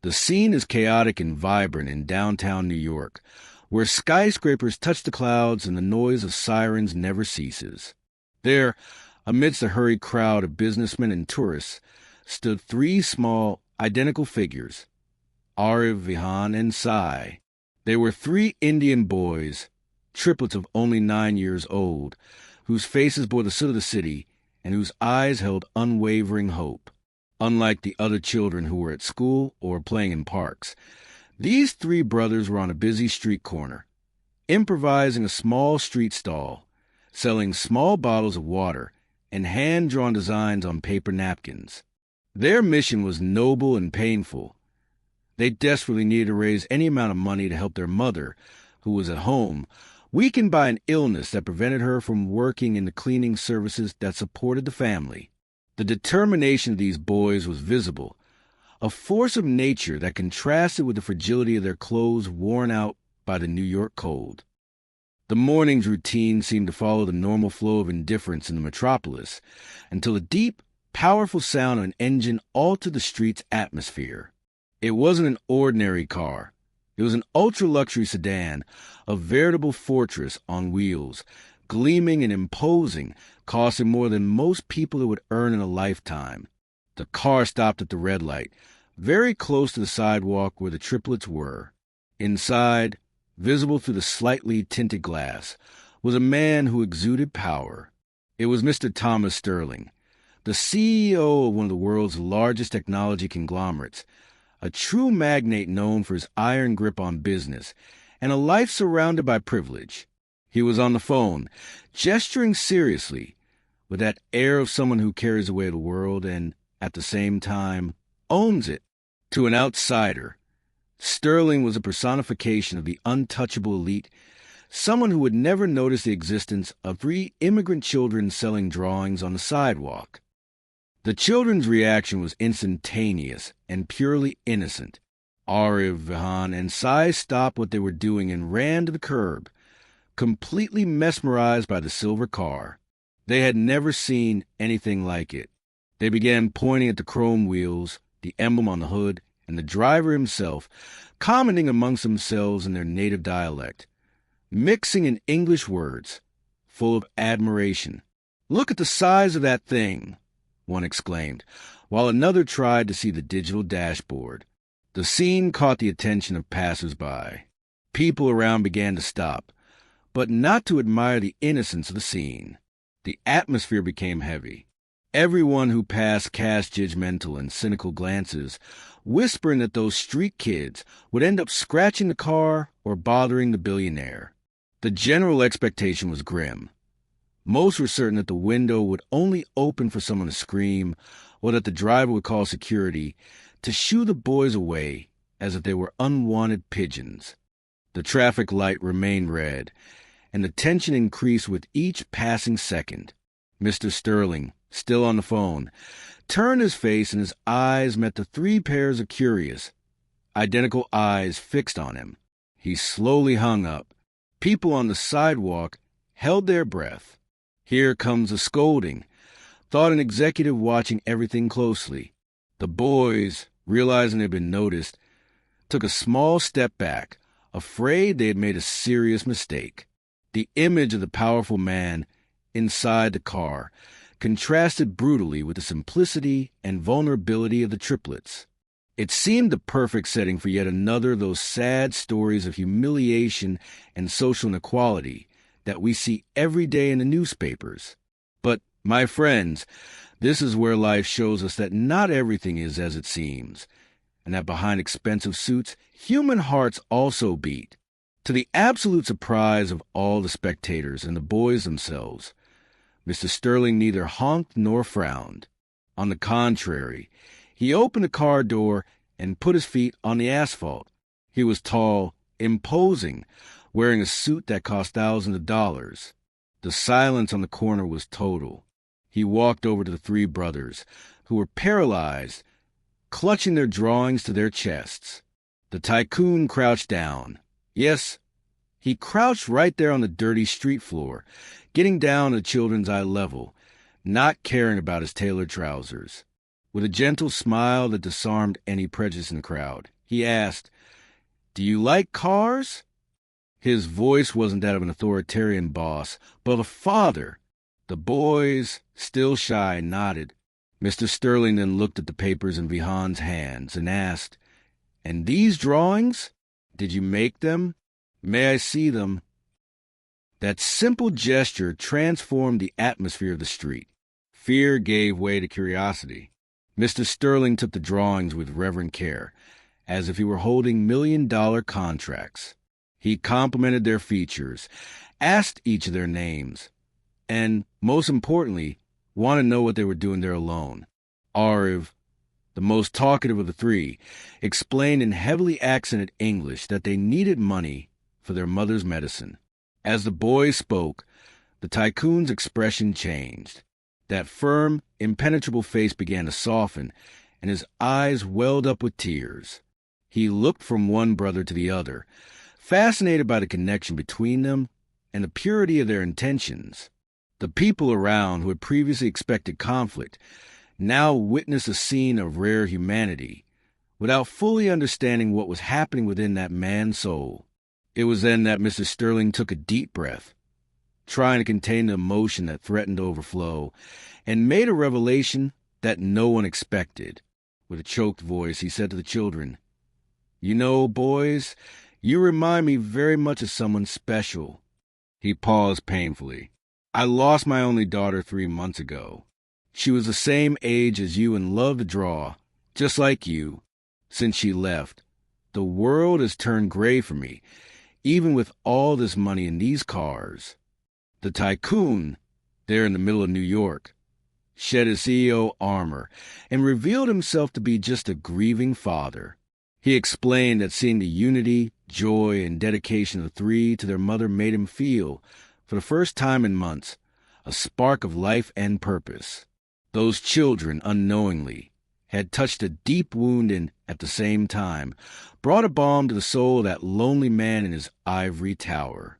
The scene is chaotic and vibrant in downtown New York, where skyscrapers touch the clouds and the noise of sirens never ceases. There, amidst a hurried crowd of businessmen and tourists, stood three small, identical figures, Arif, Vihan, and Sai. They were three Indian boys, triplets of only 9 years old, whose faces bore the soot of the city and whose eyes held unwavering hope. Unlike the other children who were at school or playing in parks, these three brothers were on a busy street corner, improvising a small street stall, selling small bottles of water and hand-drawn designs on paper napkins. Their mission was noble and painful. They desperately needed to raise any amount of money to help their mother, who was at home, weakened by an illness that prevented her from working in the cleaning services that supported the family. The determination of these boys was visible, a force of nature that contrasted with the fragility of their clothes worn out by the New York cold. The morning's routine seemed to follow the normal flow of indifference in the metropolis, until a deep, powerful sound of an engine altered the street's atmosphere. It wasn't an ordinary car. It was an ultra-luxury sedan, a veritable fortress on wheels, gleaming and imposing, costing more than most people would earn in a lifetime. The car stopped at the red light, very close to the sidewalk where the triplets were. Inside, visible through the slightly tinted glass, was a man who exuded power. It was Mr. Thomas Sterling, the CEO of one of the world's largest technology conglomerates, a true magnate known for his iron grip on business, and a life surrounded by privilege. He was on the phone, gesturing seriously, with that air of someone who carries away the world and, at the same time, owns it. To an outsider, Sterling was a personification of the untouchable elite, someone who would never notice the existence of three immigrant children selling drawings on the sidewalk. The children's reaction was instantaneous and purely innocent. Arif, Vihan, and Sai stopped what they were doing and ran to the curb, completely mesmerized by the silver car. They had never seen anything like it. They began pointing at the chrome wheels, the emblem on the hood, and the driver himself, commenting amongst themselves in their native dialect, mixing in English words, full of admiration. "Look at the size of that thing," one exclaimed, while another tried to see the digital dashboard. The scene caught the attention of passers-by. People around began to stop, but not to admire the innocence of the scene. The atmosphere became heavy. Everyone who passed cast judgmental and cynical glances, whispering that those street kids would end up scratching the car or bothering the billionaire. The general expectation was grim. Most were certain that the window would only open for someone to scream, or that the driver would call security to shoo the boys away as if they were unwanted pigeons. The traffic light remained red, and the tension increased with each passing second. Mr. Sterling, still on the phone, turned his face and his eyes met the three pairs of curious, identical eyes fixed on him. He slowly hung up. People on the sidewalk held their breath. "Here comes a scolding," thought an executive watching everything closely. The boys, realizing they had been noticed, took a small step back, afraid they had made a serious mistake. The image of the powerful man inside the car contrasted brutally with the simplicity and vulnerability of the triplets. It seemed the perfect setting for yet another of those sad stories of humiliation and social inequality that we see every day in the newspapers. But, my friends, this is where life shows us that not everything is as it seems, and that behind expensive suits, human hearts also beat. To the absolute surprise of all the spectators and the boys themselves, Mr. Sterling neither honked nor frowned. On the contrary, he opened the car door and put his feet on the asphalt. He was tall, imposing, wearing a suit that cost thousands of dollars. The silence on the corner was total. He walked over to the three brothers, who were paralyzed, clutching their drawings to their chests. The tycoon crouched down. Yes, he crouched right there on the dirty street floor, getting down to the children's eye level, not caring about his tailored trousers. With a gentle smile that disarmed any prejudice in the crowd, he asked, "Do you like cars?" His voice wasn't that of an authoritarian boss, but a father. The boys, still shy, nodded. Mr. Sterling then looked at the papers in Vihan's hands and asked, "And these drawings? Did you make them? May I see them?" That simple gesture transformed the atmosphere of the street. Fear gave way to curiosity. Mr. Sterling took the drawings with reverent care, as if he were holding million-dollar contracts. He complimented their features, asked each of their names, and, most importantly, wanted to know what they were doing there alone. Arv, the most talkative of the three, explained in heavily accented English that they needed money for their mother's medicine. As the boys spoke, the tycoon's expression changed. That firm, impenetrable face began to soften, and his eyes welled up with tears. He looked from one brother to the other, fascinated by the connection between them and the purity of their intentions. The people around, who had previously expected conflict, now witnessed a scene of rare humanity, without fully understanding what was happening within that man's soul. It was then that Mr. Sterling took a deep breath, trying to contain the emotion that threatened to overflow, and made a revelation that no one expected. With a choked voice, he said to the children, "You know, boys, you remind me very much of someone special." He paused painfully. "I lost my only daughter 3 months ago. She was the same age as you and loved to draw, just like you. Since she left, the world has turned gray for me, even with all this money and these cars." The tycoon, there in the middle of New York, shed his CEO armor and revealed himself to be just a grieving father. He explained that seeing the unity, joy, and dedication of the three to their mother made him feel, for the first time in months, a spark of life and purpose. Those children, unknowingly, had touched a deep wound and, at the same time, brought a balm to the soul of that lonely man in his ivory tower.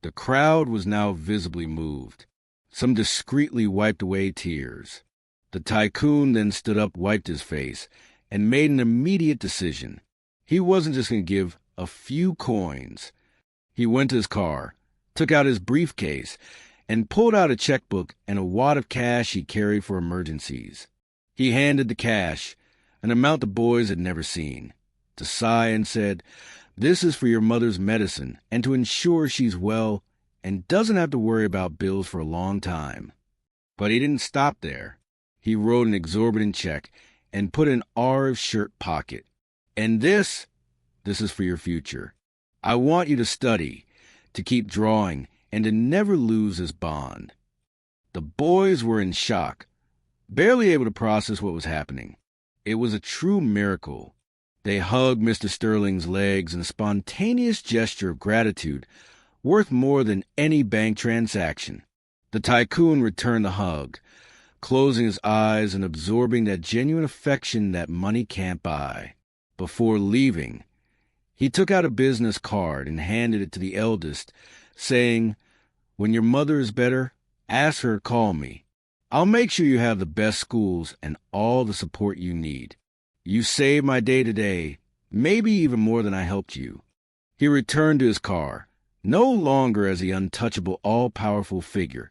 The crowd was now visibly moved. Some discreetly wiped away tears. The tycoon then stood up, wiped his face, and made an immediate decision. He wasn't just going to give a few coins. He went to his car, took out his briefcase, and pulled out a checkbook and a wad of cash he carried for emergencies. He handed the cash, an amount the boys had never seen, to sigh and said, "This is for your mother's medicine and to ensure she's well and doesn't have to worry about bills for a long time." But he didn't stop there. He wrote an exorbitant check and put it in Arv's shirt pocket. "And this is for your future. I want you to study, to keep drawing, and to never lose this bond." The boys were in shock, barely able to process what was happening. It was a true miracle. They hugged Mr. Sterling's legs in a spontaneous gesture of gratitude worth more than any bank transaction. The tycoon returned the hug, closing his eyes and absorbing that genuine affection that money can't buy. Before leaving, he took out a business card and handed it to the eldest, saying, "When your mother is better, ask her to call me. I'll make sure you have the best schools and all the support you need. You saved my day today, maybe even more than I helped you." He returned to his car, no longer as the untouchable, all-powerful figure,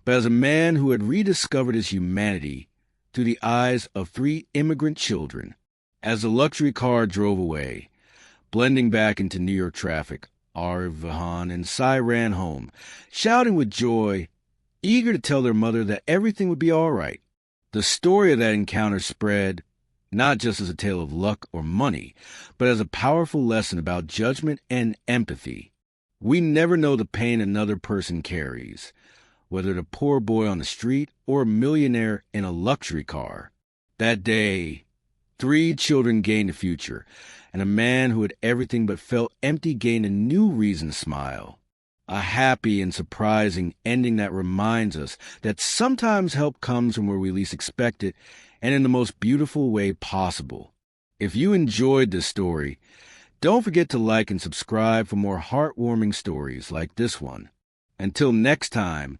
but as a man who had rediscovered his humanity through the eyes of 3 immigrant children. As the luxury car drove away, blending back into New York traffic, Arv, Vihan, and Cy ran home, shouting with joy, eager to tell their mother that everything would be all right. The story of that encounter spread, not just as a tale of luck or money, but as a powerful lesson about judgment and empathy. We never know the pain another person carries, whether the poor boy on the street or a millionaire in a luxury car. That day, 3 children gained a future, and a man who had everything but felt empty gained a new reason to smile. A happy and surprising ending that reminds us that sometimes help comes from where we least expect it and in the most beautiful way possible. If you enjoyed this story, don't forget to like and subscribe for more heartwarming stories like this one. Until next time,